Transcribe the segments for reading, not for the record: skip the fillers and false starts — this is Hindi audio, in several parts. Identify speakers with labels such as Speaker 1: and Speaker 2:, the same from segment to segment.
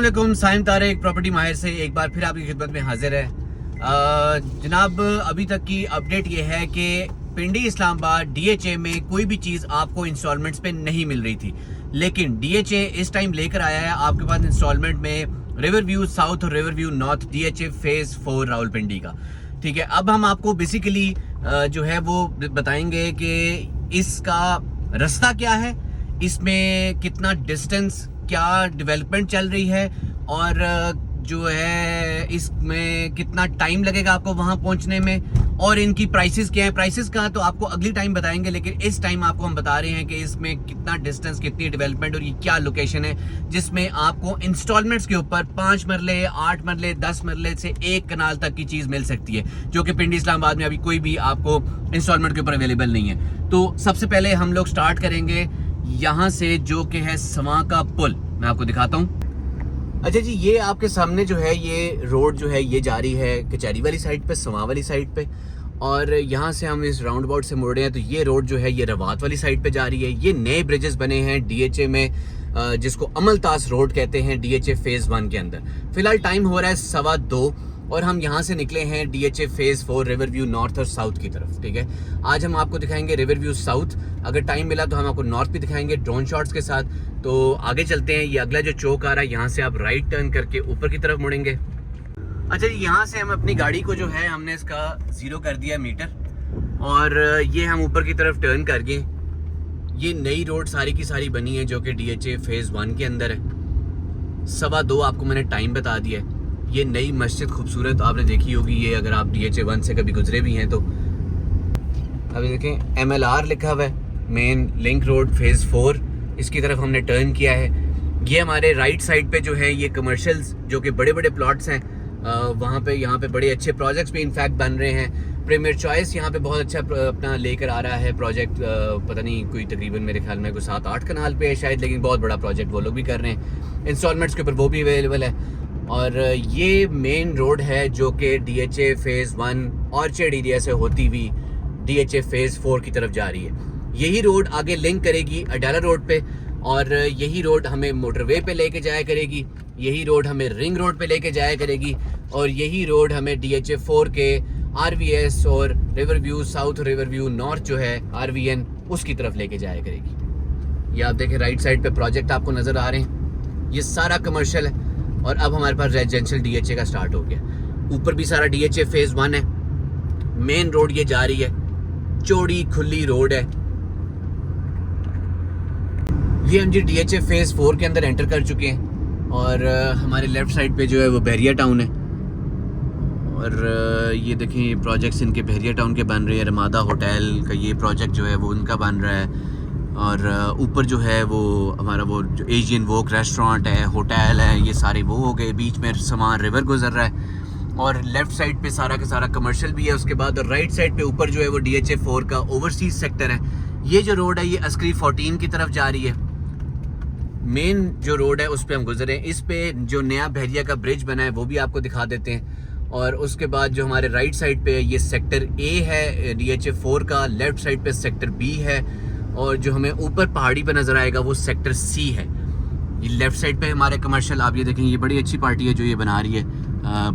Speaker 1: अस्सलामुअलैकुम, साइम तारिक प्रॉपर्टी माहिर से एक बार फिर आपकी खिदमत में हाजिर है। जनाब, अभी तक की अपडेट ये है कि पिंडी इस्लामाबाद DHA में कोई भी चीज़ आपको इंस्टॉलमेंट्स पे नहीं मिल रही थी, लेकिन DHA इस टाइम लेकर आया है आपके पास इंस्टॉलमेंट में रिवर व्यू साउथ और river view north DHA phase 4 Rawalpindi का। ठीक है, अब हम आपको बेसिकली जो है वो बताएंगे कि इसका रास्ता क्या है, इसमें कितना डिस्टेंस, क्या डेवलपमेंट चल रही है और जो है इसमें कितना टाइम लगेगा आपको वहां पहुंचने में, और इनकी प्राइसेस क्या है। प्राइसेस का तो आपको अगली टाइम बताएंगे, लेकिन इस टाइम आपको हम बता रहे हैं कि इसमें कितना डिस्टेंस, कितनी डेवलपमेंट और ये क्या लोकेशन है जिसमें आपको इंस्टॉलमेंट्स के ऊपर 5 मरले, 8 मरले, 10 मरले से 1 कनाल तक की चीज़ मिल सकती है, जो कि पिंडी इस्लामाबाद में अभी कोई भी आपको इंस्टॉलमेंट के ऊपर अवेलेबल नहीं है। तो सबसे पहले हम लोग स्टार्ट करेंगे यहाँ से, जो कि है सवा का पुल। मैं आपको दिखाता हूँ। अच्छा जी, ये आपके सामने जो है ये रोड जो है ये जा रही है कचहरी वाली साइड पे, सवा वाली साइड पे, और यहाँ से हम इस राउंड अबाउट से मुड़ रहे हैं तो ये रोड जो है ये रवात वाली साइड पे जा रही है। ये नए ब्रिजेस बने हैं DHA में, जिसको अमलतास रोड कहते हैं DHA फेज़ 1 के अंदर। फिलहाल टाइम हो रहा है 2:15 और हम यहाँ से निकले हैं DHA phase 4 river view north और साउथ की तरफ। ठीक है, आज हम आपको दिखाएंगे रिवर व्यू साउथ, अगर टाइम मिला तो हम आपको नॉर्थ भी दिखाएंगे ड्रोन शॉट्स के साथ। तो आगे चलते हैं। ये अगला जो चौक आ रहा है, यहाँ से आप राइट टर्न करके ऊपर की तरफ मुड़ेंगे। अच्छा जी, यहाँ से हम अपनी गाड़ी को जो है हमने इसका 0 कर दिया मीटर, और ये हम ऊपर की तरफ टर्न कर गए। ये नई रोड सारी की सारी बनी है जो कि DHA फेज़ 1 के अंदर है। 2:15 आपको मैंने टाइम बता दिया है। ये नई मस्जिद खूबसूरत आपने देखी होगी, ये अगर आप DHA 1 से कभी गुजरे भी हैं तो। अभी देखें MLR लिखा हुआ है, मेन लिंक रोड फेज़ 4, इसकी तरफ हमने टर्न किया है। ये हमारे राइट साइड पे जो है ये कमर्शियल्स, जो कि बड़े बड़े प्लॉट्स हैं, वहाँ पे यहाँ पे बड़े अच्छे प्रोजेक्ट्स भी इनफैक्ट बन रहे हैं। प्रीमियर चॉइस यहाँ पे बहुत अच्छा अपना लेकर आ रहा है प्रोजेक्ट। पता नहीं कोई तकरीबन मेरे ख्याल में कोई 7-8 कनाल पे है शायद, लेकिन बहुत बड़ा प्रोजेक्ट वो लोग भी कर रहे हैं। इंस्टॉलमेंट्स के ऊपर वो भी अवेलेबल है। और ये मेन रोड है जो कि DHA फेज़ 1 ऑर्चर्ड एरिया से होती हुई DHA फेज़ 4 की तरफ जा रही है। यही रोड आगे लिंक करेगी अडाला रोड पे, और यही रोड हमें मोटरवे पे लेके जाया करेगी, यही रोड हमें रिंग रोड पे लेके जाया करेगी, और यही रोड हमें DHA 4 के RVS और river view south, river view north जो है RVN, उसकी तरफ लेके जाया करेगी। ये आप देखें राइट साइड पे प्रोजेक्ट आपको नज़र आ रहे हैं, ये सारा कमर्शियल है। और अब हमारे पास रेजिडेंशियल DHA का स्टार्ट हो गया। ऊपर भी सारा DHA फेज़ 1 है। मेन रोड ये जा रही है, चौड़ी खुली रोड है। ये हम जी DHA फेज़ 4 के अंदर एंटर कर चुके हैं, और हमारे लेफ्ट साइड पे जो है वो बहरिया टाउन है। और ये देखें प्रोजेक्ट्स इनके बहरिया टाउन के बन रहे हैं। रमादा होटल का ये प्रोजेक्ट जो है वो उनका बन रहा है, और ऊपर जो है वो हमारा वो जो एशियन वोक रेस्टोरेंट है, होटल है, ये सारे वो हो गए। बीच में समान रिवर गुजर रहा है, और लेफ़्ट साइड पे सारा का सारा कमर्शियल भी है उसके बाद। और राइट साइड पे ऊपर जो है वो DHA 4 का ओवरसीज सेक्टर है। ये जो रोड है ये अस्करी 14 की तरफ जा रही है। मेन जो रोड है उस पर हम गुजरे। इस पे जो नया बहरिया का ब्रिज बना है वो भी आपको दिखा देते हैं। और उसके बाद जो हमारे राइट साइड पे ये सेक्टर A है DHA 4 का, लेफ़्ट साइड पे सेक्टर B है, और जो हमें ऊपर पहाड़ी पे नज़र आएगा वो सेक्टर C है। ये लेफ़्ट साइड पे हमारे कमर्शियल, आप ये देखें, ये बड़ी अच्छी पार्टी है जो ये बना रही है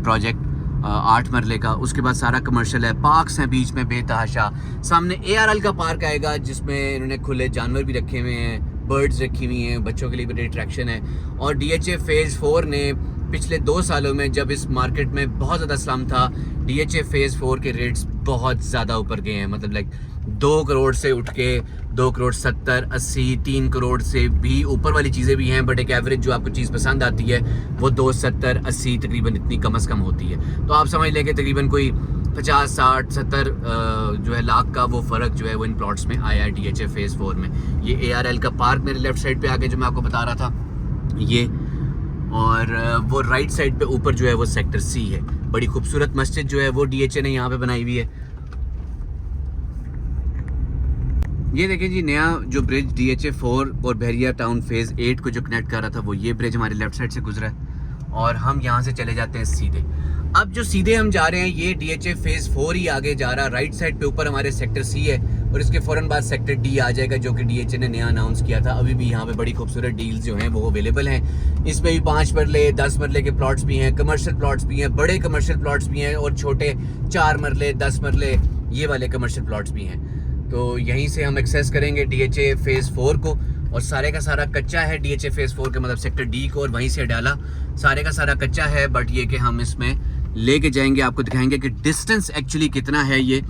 Speaker 1: प्रोजेक्ट 8 मरले का। उसके बाद सारा कमर्शियल है, पार्क्स हैं बीच में बेतहाशा। सामने ARL का पार्क आएगा जिसमें इन्होंने खुले जानवर भी रखे हुए हैं, बर्ड्स रखी हुई हैं, बच्चों के लिए बड़ी अट्रैक्शन है। और DHA फेज़ 4 ने पिछले 2 सालों में, जब इस मार्केट में बहुत ज़्यादा स्लम था, DHA फेज़ 4 के रेट्स बहुत ज़्यादा ऊपर गए हैं। मतलब लाइक 2 करोड़ से उठ के 2 करोड़ 70, 80, 3 करोड़ से भी ऊपर वाली चीज़ें भी हैं, बट एक एवरेज जो आपको चीज़ पसंद आती है वो 270, 80 तकरीबन इतनी कम से कम होती है। तो आप समझ लें कि तकरीबन कोई 50, 60, 70 जो है लाख का वो फ़र्क जो है वो इन प्लॉट्स में आया है DHA फेज़ 4 में। ये ARL का पार्क मेरे लेफ़्ट साइड पे आगे जो मैं आपको बता रहा था ये, और वो राइट साइड पे ऊपर जो है वो सेक्टर C है। बड़ी खूबसूरत मस्जिद जो है वो DHA ने यहाँ पे बनाई हुई है। ये देखें जी, नया जो ब्रिज DHA 4 और बहरिया टाउन फेज़ 8 को जो कनेक्ट कर रहा था वो ये ब्रिज हमारे लेफ़्ट साइड से गुजरा है, और हम यहाँ से चले जाते हैं सीधे। अब जो सीधे हम जा रहे हैं ये DHA फेज 4 ही आगे जा रहा है। राइट साइड पे ऊपर हमारे सेक्टर C है और इसके फौरन बाद सेक्टर D आ जाएगा, जो कि DHA ने नया अनाउंस किया था। अभी भी यहाँ पे बड़ी खूबसूरत डील्स जो हैं वो अवेलेबल हैं। इसमें भी 5 मरले 10 मरले के प्लॉट्स भी हैं, कमर्शियल प्लॉट्स भी हैं, बड़े कमर्शियल प्लॉट्स भी हैं और छोटे 4 मरले 10 मरले ये वाले कमर्शियल प्लॉट्स भी हैं। तो यहीं से हम एक्सेस करेंगे DHA फेज़ 4 को, और सारे का सारा कच्चा है DHA फेज़ 4 का, मतलब सेक्टर D को, और वहीं से डाला सारे का सारा कच्चा है। बट ये कि हम इसमें लेके जाएंगे, आपको दिखाएंगे कि डिस्टेंस एक्चुअली कितना है ये,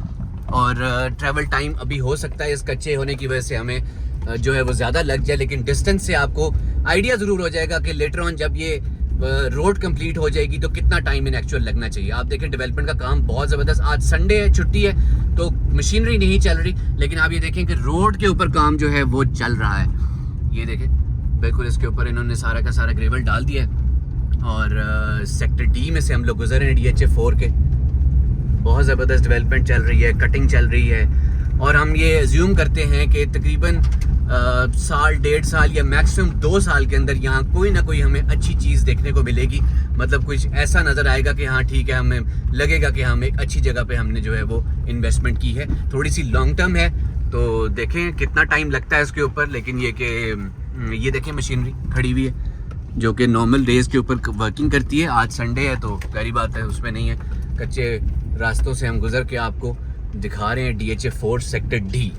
Speaker 1: और ट्रैवल टाइम अभी हो सकता है इस कच्चे होने की वजह से हमें जो है वो ज़्यादा लग जाए, लेकिन डिस्टेंस से आपको आइडिया ज़रूर हो जाएगा कि लेटर ऑन जब ये रोड कंप्लीट हो जाएगी तो कितना टाइम इन एक्चुअल लगना चाहिए। आप देखें डिवेलपमेंट का काम बहुत ज़बरदस्त, आज संडे है, छुट्टी है, तो मशीनरी नहीं चल रही, लेकिन आप ये देखें कि रोड के ऊपर काम जो है वो चल रहा है। ये देखें बिल्कुल इसके ऊपर इन्होंने सारा का सारा ग्रेवल डाल दिया है, और सेक्टर D में से हम लोग गुजर रहे हैं DHA 4 के। बहुत ज़बरदस्त डेवलपमेंट चल रही है, कटिंग चल रही है, और हम ये अज्यूम करते हैं कि तकरीबन साल 1.5 साल या मैक्सिमम 2 साल के अंदर यहाँ कोई ना कोई हमें अच्छी चीज़ देखने को मिलेगी। मतलब कुछ ऐसा नज़र आएगा कि हाँ ठीक है, हमें लगेगा कि हम एक अच्छी जगह पे हमने जो है वो इन्वेस्टमेंट की है। थोड़ी सी लॉन्ग टर्म है, तो देखें कितना टाइम लगता है इसके ऊपर। लेकिन ये कि ये देखें मशीनरी खड़ी हुई है जो कि नॉर्मल डेज के ऊपर वर्किंग करती है। आज संडे है तो पहली बात है उसमें नहीं है। कच्चे रास्तों से हम गुजर के आपको दिखा रहे हैं DHA 4 सेक्टर D।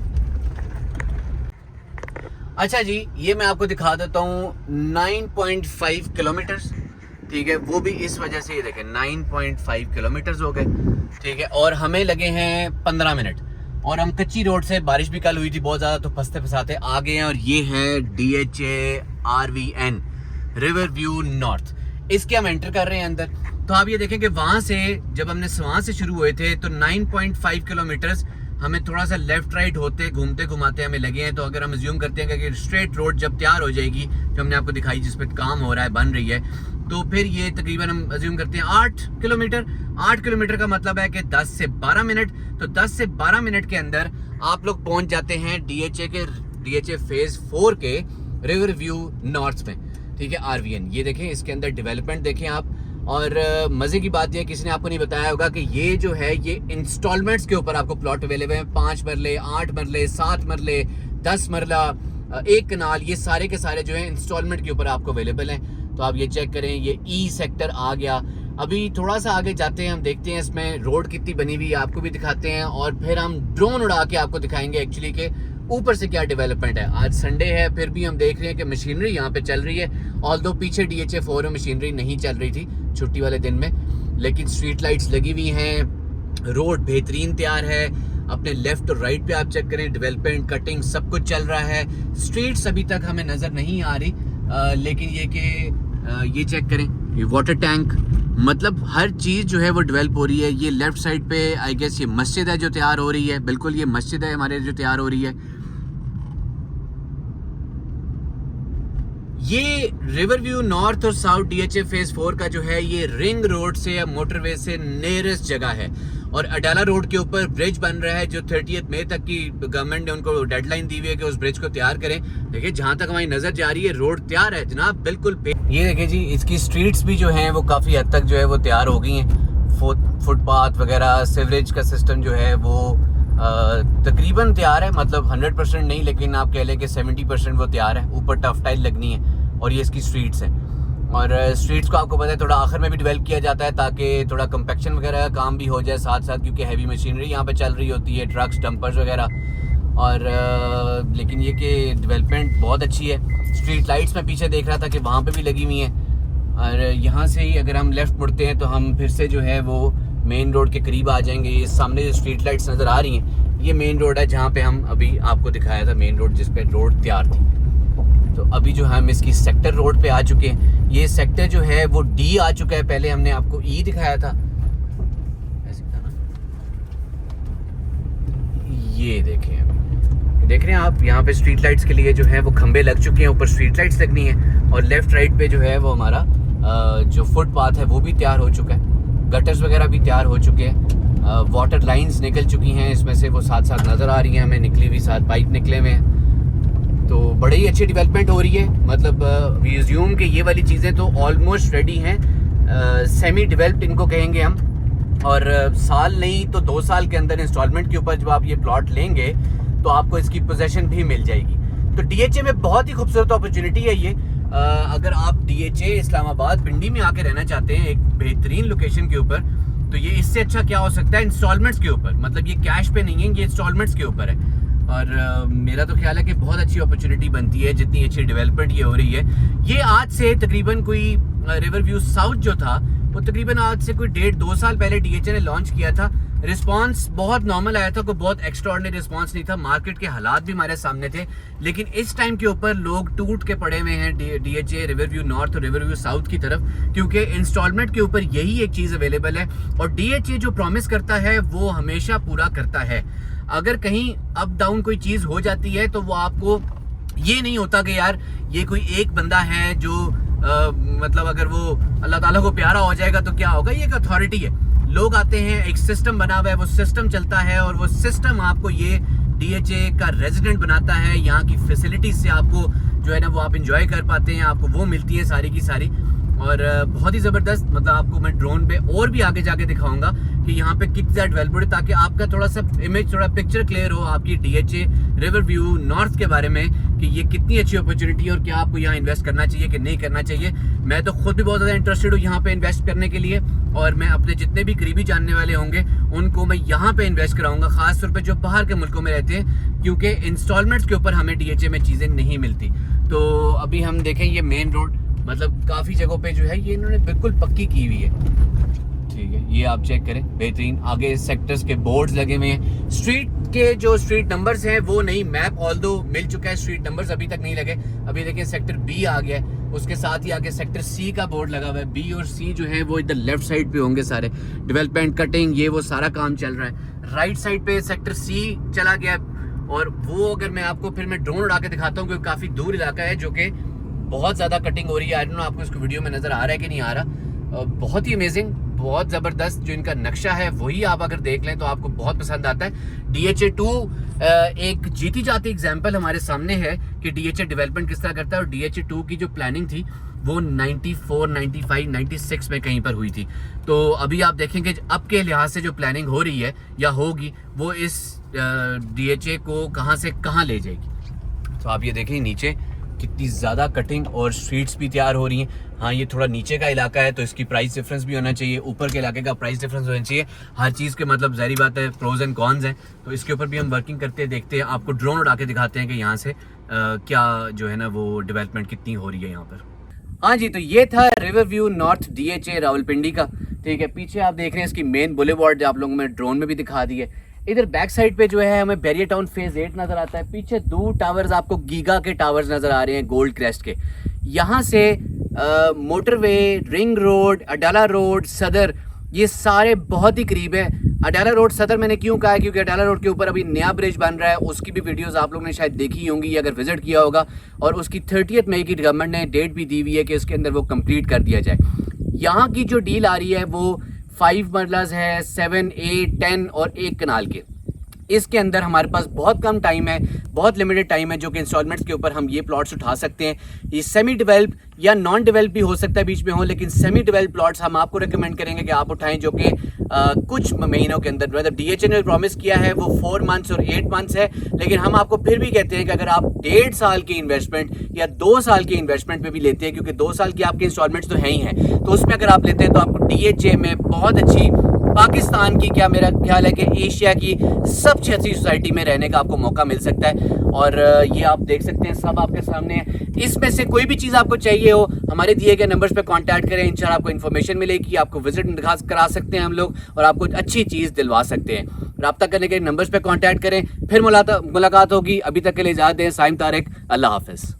Speaker 1: अच्छा जी, ये मैं आपको दिखा देता हूँ 9.5 किलोमीटर्स, ठीक है, वो भी इस वजह से, ये देखें 9.5 किलोमीटर्स हो गए, ठीक है, और हमें लगे हैं 15 मिनट, और हम कच्ची रोड से, बारिश भी कल हुई थी बहुत ज़्यादा, तो फंसते फंसाते आ गए हैं। और ये है DHA RVN river view north, इसके हम एंटर कर रहे हैं अंदर। तो आप ये देखें कि वहाँ से जब हमने वहाँ से शुरू हुए थे तो 9.5 किलोमीटर्स हमें थोड़ा सा लेफ्ट राइट होते घूमते घुमाते हमें लगे हैं। तो अगर हम अज्यूम करते हैं कि स्ट्रेट रोड जब तैयार हो जाएगी, जो हमने आपको दिखाई जिस पे काम हो रहा है, बन रही है, तो फिर ये तकरीबन हम अज्यूम करते हैं 8 किलोमीटर। 8 किलोमीटर का मतलब है कि 10 से 12 मिनट। तो 10 से 12 मिनट के अंदर आप लोग पहुँच जाते हैं DHA फेज़ 4 के रिवर व्यू नॉर्थ में, ठीक है, RVN। ये देखें इसके अंदर डेवलपमेंट देखें आप। और मज़े की बात यह, किसी ने आपको नहीं बताया होगा कि ये जो है ये इंस्टॉलमेंट्स के ऊपर आपको प्लॉट अवेलेबल हैं। 5 मरले, 8 मरले, 7 मरले, 10 मरला, 1 कनाल, ये सारे के सारे जो है इंस्टॉलमेंट के ऊपर आपको अवेलेबल हैं। तो आप ये चेक करें, ये E सेक्टर आ गया। अभी थोड़ा सा आगे जाते हैं, हम देखते हैं इसमें रोड कितनी बनी हुई है, आपको भी दिखाते हैं, और फिर हम ड्रोन उड़ा के आपको दिखाएंगे एक्चुअली के ऊपर से क्या डेवलपमेंट है। आज संडे है, फिर भी हम देख रहे हैं कि मशीनरी यहाँ पे चल रही है। ऑल्दो पीछे DHA 4 में मशीनरी नहीं चल रही थी छुट्टी वाले दिन में, लेकिन स्ट्रीट लाइट्स लगी हुई हैं, रोड बेहतरीन तैयार है। अपने लेफ्ट और राइट पे आप चेक करें, डेवलपमेंट, कटिंग, सब कुछ चल रहा है। स्ट्रीट्स अभी तक हमें नज़र नहीं आ रही, लेकिन ये कि ये चेक करें, ये वाटर टैंक, मतलब हर चीज़ जो है वो डेवलप हो रही है। ये लेफ्ट साइड पे आई गेस ये मस्जिद है जो तैयार हो रही है, बिल्कुल ये मस्जिद है हमारे जो तैयार हो रही है। ये रिवर व्यू नॉर्थ और साउथ DHA फेज़ 4 का जो है ये रिंग रोड से या मोटरवे से नियरेस्ट जगह है, और अडाला रोड के ऊपर ब्रिज बन रहा है जो 30 मई तक की गवर्नमेंट ने उनको डेडलाइन दी हुई है कि उस ब्रिज को तैयार करें। देखिए जहाँ तक हमारी नज़र जा रही है रोड तैयार है जनाब, बिल्कुल। ये देखिए जी, इसकी स्ट्रीट्स भी जो हैं वो काफ़ी हद तक जो है वो तैयार हो गई हैं। फुटपाथ वगैरह, सीवरेज का सिस्टम जो है वो तकरीबन तैयार है, मतलब 100% नहीं, लेकिन आप कह लें कि 70% वो तैयार है। ऊपर टफ टाइल लगनी है, और ये इसकी स्ट्रीट्स हैं। और स्ट्रीट्स को आपको पता है थोड़ा आखिर में भी डेवलप किया जाता है ताकि थोड़ा कंपैक्शन वगैरह का काम भी हो जाए साथ साथ, क्योंकि हैवी मशीनरी यहाँ पे चल रही होती है, ट्रक्स, डंपर्स वगैरह। और लेकिन ये कि डेवलपमेंट बहुत अच्छी है। स्ट्रीट लाइट्स में पीछे देख रहा था कि वहाँ पे भी लगी हुई हैं, और यहाँ से ही अगर हम लेफ़्ट मुड़ते हैं तो हम फिर से जो है वो मेन रोड के करीब आ जाएंगे। ये सामने जो स्ट्रीट लाइट्स नज़र आ रही हैं, ये मेन रोड है जहाँ पे हम अभी आपको दिखाया था, मेन रोड जिस पे रोड तैयार थी। तो अभी जो हम इसकी सेक्टर रोड पे आ चुके हैं। ये सेक्टर जो है वो D आ चुका है, पहले हमने आपको E दिखाया था, ऐसे था ना। ये देखें, देख रहे हैं आप, यहाँ पे स्ट्रीट लाइट्स के लिए जो है वो खंबे लग चुके हैं, ऊपर स्ट्रीट लाइट्स लगनी है, और लेफ्ट राइट पे जो है वो हमारा जो फुटपाथ है वो भी तैयार हो चुका है, गटर्स वगैरह भी तैयार हो चुके हैं, वाटर लाइंस निकल चुकी हैं इसमें से, वो साथ साथ नज़र आ रही हैं हमें निकली हुई, साथ पाइप निकले हुए हैं। तो बड़ी अच्छी डेवलपमेंट हो रही है, मतलब वी अज्यूम कि ये वाली चीज़ें तो ऑलमोस्ट रेडी हैं। सेमी डेवलप्ड इनको कहेंगे हम, और साल नहीं तो 2 साल के अंदर इंस्टॉलमेंट के ऊपर जब आप ये प्लॉट लेंगे तो आपको इसकी पोजेशन भी मिल जाएगी। तो DHA में बहुत ही खूबसूरत अपॉर्चुनिटी है ये। अगर आप DHA इस्लामाबाद पिंडी में आके रहना चाहते हैं एक बेहतरीन लोकेशन के ऊपर, तो ये इससे अच्छा क्या हो सकता है इंस्टॉलमेंट्स के ऊपर, मतलब ये कैश पे नहीं है, ये इंस्टॉलमेंट्स के ऊपर है। और मेरा तो ख्याल है कि बहुत अच्छी अपॉर्चुनिटी बनती है जितनी अच्छी डेवलपमेंट ये हो रही है। ये आज से तकरीबन कोई रिवर व्यू साउथ जो था वो तकरीबन आज से कोई 1.5-2 साल पहले DHA ने लॉन्च किया था। रिस्पांस बहुत नॉर्मल आया था, कोई बहुत एक्स्ट्राऑर्डिनरी रिस्पांस नहीं था, मार्केट के हालात भी हमारे सामने थे। लेकिन इस टाइम के ऊपर लोग टूट के पड़े हुए हैं DHA रिवर व्यू नॉर्थ और रिवर व्यू साउथ की तरफ, क्योंकि इंस्टॉलमेंट के ऊपर यही एक चीज़ अवेलेबल है। और DHA जो प्रॉमिस करता है वो हमेशा पूरा करता है। अगर कहीं अप डाउन कोई चीज़ हो जाती है तो वो आपको ये नहीं होता कि यार ये कोई एक बंदा है जो मतलब अगर वो अल्लाह ताला को प्यारा हो जाएगा तो क्या होगा, ये एक अथॉरिटी है। लोग आते हैं, एक सिस्टम बना हुआ है, वो सिस्टम चलता है और वो सिस्टम आपको ये DHA का रेजिडेंट बनाता है। यहाँ की फैसिलिटीज से आपको जो है ना वो आप इंजॉय कर पाते हैं, आपको वो मिलती है सारी की सारी। और बहुत ही ज़बरदस्त, मतलब आपको मैं ड्रोन पे और भी आगे जाके दिखाऊंगा कि यहाँ पे कितनी ज़्यादा डेवलपमेंट है, ताकि आपका थोड़ा सा इमेज, थोड़ा पिक्चर क्लियर हो आपकी DHA रिवर व्यू नॉर्थ के बारे में, कि ये कितनी अच्छी अपॉर्चुनिटी है और क्या आपको यहाँ इन्वेस्ट करना चाहिए कि नहीं करना चाहिए। मैं तो खुद भी बहुत ज़्यादा इंटरेस्टेड हूँ यहाँ पे इन्वेस्ट करने के लिए, और मैं अपने जितने भी करीबी जानने वाले होंगे उनको मैं यहाँ पे इन्वेस्ट कराऊंगा, खासतौर पे जो बाहर के मुल्कों में रहते हैं, क्योंकि इंस्टॉलमेंट्स के ऊपर हमें DHA में चीज़ें नहीं मिलती। तो अभी हम देखें ये मेन रोड, मतलब काफ़ी जगहों पे जो है ये इन्होंने बिल्कुल पक्की की हुई है, ठीक है, ये आप चेक करें, बेहतरीन। आगे सेक्टर्स के बोर्ड्स लगे हुए हैं। स्ट्रीट के जो स्ट्रीट नंबर्स हैं वो नहीं, मैप ऑल्दो मिल चुका है, स्ट्रीट नंबर्स अभी तक नहीं लगे। अभी देखिए सेक्टर B आ गया है, उसके साथ ही आगे सेक्टर C का बोर्ड लगा हुआ है। B और C जो है वो इधर लेफ्ट साइड पे होंगे सारे, डेवलपमेंट कटिंग ये वो सारा काम चल रहा है। राइट साइड पे सेक्टर C चला गया, और वो अगर मैं आपको फिर मैं ड्रोन उड़ा के दिखाता हूँ, क्योंकि काफ़ी दूर इलाका है जो कि बहुत ज़्यादा कटिंग हो रही है। आई डोंट नो आपको इसको वीडियो में नज़र आ रहा है कि नहीं आ रहा। बहुत ही अमेजिंग, बहुत ज़बरदस्त जो इनका नक्शा है वही आप अगर देख लें तो आपको बहुत पसंद आता है। DHA2 एक जीती जाती एग्जाम्पल हमारे सामने है कि DHA डेवलपमेंट किस तरह करता है। और DHA2 की जो प्लानिंग थी वो 94, 95, 96 में कहीं पर हुई थी। तो अभी आप देखेंगे अब के लिहाज से जो प्लानिंग हो रही है या होगी वो इस DHA को कहाँ से कहाँ ले जाएगी। तो आप ये देखें नीचे कितनी ज़्यादा कटिंग और स्ट्रीट्स भी तैयार हो रही हैं। हाँ, ये थोड़ा नीचे का इलाका है तो इसकी प्राइस डिफरेंस भी होना चाहिए, ऊपर के इलाके का प्राइस डिफरेंस होना चाहिए। हर चीज़ के मतलब ज़ाहिर बात है प्रोज एंड कॉन्स हैं, तो इसके ऊपर भी हम वर्किंग करते हैं, देखते हैं, आपको ड्रोन उड़ा के दिखाते हैं कि यहाँ से क्या जो है ना वो डेवलपमेंट कितनी हो रही है यहाँ पर। हाँ जी, तो ये था river view north DHA Rawalpindi का, ठीक है। पीछे आप देख रहे हैं इसकी मेन बुलेवार्ड, आप लोगों में ड्रोन में भी दिखा दी है। इधर बैक साइड पे जो है हमें बैरियर टाउन फेज 8 नज़र आता है। पीछे दूर टावर्स आपको गीगा के टावर्स नज़र आ रहे हैं गोल्ड क्रेस्ट के। यहाँ से motorway, ring road, Adala road, सदर, ये सारे बहुत ही करीब है। अडाला रोड सदर मैंने क्यों कहा है, क्योंकि अडाला रोड के ऊपर अभी नया ब्रिज बन रहा है, उसकी भी वीडियोस आप लोगों ने शायद देखी होंगी अगर विजिट किया होगा। और उसकी 30 मई की गवर्नमेंट ने डेट भी दी हुई है कि उसके अंदर वो कंप्लीट कर दिया जाए। यहाँ की जो डील आ रही है वो 5 मरलाज है, 7, 8, 10 और 1 कनाल के। इसके अंदर हमारे पास बहुत कम टाइम है, बहुत लिमिटेड टाइम है जो कि इंस्टॉलमेंट्स के ऊपर हम ये प्लॉट्स उठा सकते हैं। ये सेमी डेवलप या नॉन डेवलप भी हो सकता है बीच में हो, लेकिन सेमी डेवलप प्लॉट्स हम आपको रिकमेंड करेंगे कि आप उठाएं जो कि कुछ महीनों के अंदर। मतलब DHA ने प्रॉमिस किया है वो 4 मंथ्स और 8 मंथ्स है, लेकिन हम आपको फिर भी कहते हैं कि अगर आप 1.5 साल की इन्वेस्टमेंट या 2 साल की इन्वेस्टमेंट पे भी लेते हैं, क्योंकि 2 साल की आपकी इंस्टॉलमेंट्स तो है ही हैं, तो उसमें अगर आप लेते हैं तो आपको DHA में बहुत अच्छी, पाकिस्तान की क्या मेरा ख्याल है कि एशिया की सबसे अच्छी सोसाइटी में रहने का आपको मौका मिल सकता है। और ये आप देख सकते हैं सब आपके सामने है। इसमें से कोई भी चीज़ आपको चाहिए हो हमारे दिए गए नंबर्स पे कांटेक्ट करें, इंशाल्लाह आपको इन्फॉर्मेशन मिलेगी, आपको विजिट करा सकते हैं हम लोग और आपको अच्छी चीज़ दिलवा सकते हैं। रब्ता करने के नंबर्स पे कांटेक्ट करें, फिर मुलाकात होगी। अभी तक के लिए इजाज़त दें। साइम तारिक, अल्लाह हाफिज़।